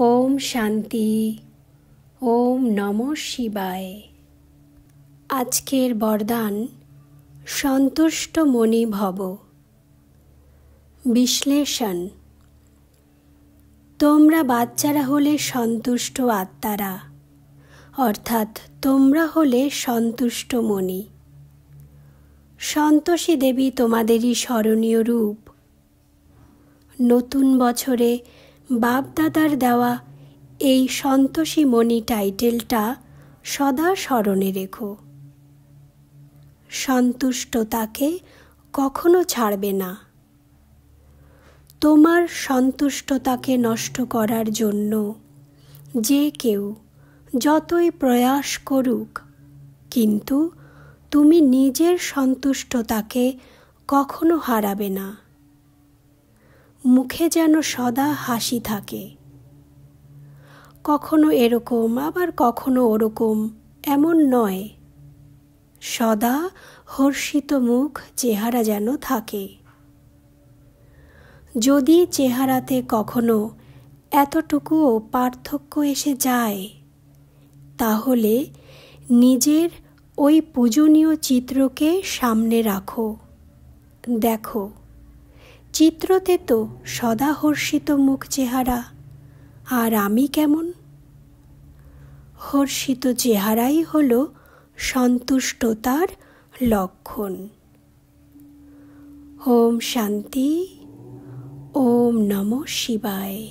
ওম শান্তি। ওম নমঃ শিবায়। আজকের বরদান সন্তুষ্ট মনি ভব। বিশ্লেষণ: তোমরা বাচ্চারা হলে সন্তুষ্ট আত্মারা, অর্থাৎ তোমরা হলে সন্তুষ্ট মনি। সন্তোষী দেবী তোমাদেরই স্মরণীয় রূপ। নতুন বছরে বাপদাদার দেওয়া এই সন্তোষী মণি টাইটেলটা সদা স্মরণে রেখো। সন্তুষ্টতাকে কখনো ছাড়বে না। তোমার সন্তুষ্টতাকে নষ্ট করার জন্য যে কেউ যতই প্রয়াস করুক, কিন্তু তুমি নিজের সন্তুষ্টতাকে কখনো হারাবে না। মুখে যেন সদা হাসি থাকে। কখনো এরকম আবার কখনো ওরকম এমন নয়, সদা হর্ষিত মুখ চেহারা যেন থাকে। যদি চেহারাতে কখনো এতটুকুও পার্থক্য এসে যায়, তাহলে নিজের ওই পূজনীয় চিত্রকে সামনে রাখো। দেখো, চিত্রতে তো সদা হর্ষিত মুখ চেহারা, আর আমি কেমন? হর্ষিত চেহারাই হল সন্তুষ্টতার লক্ষণ। ওম শান্তি। ওম নমঃ শিবায়।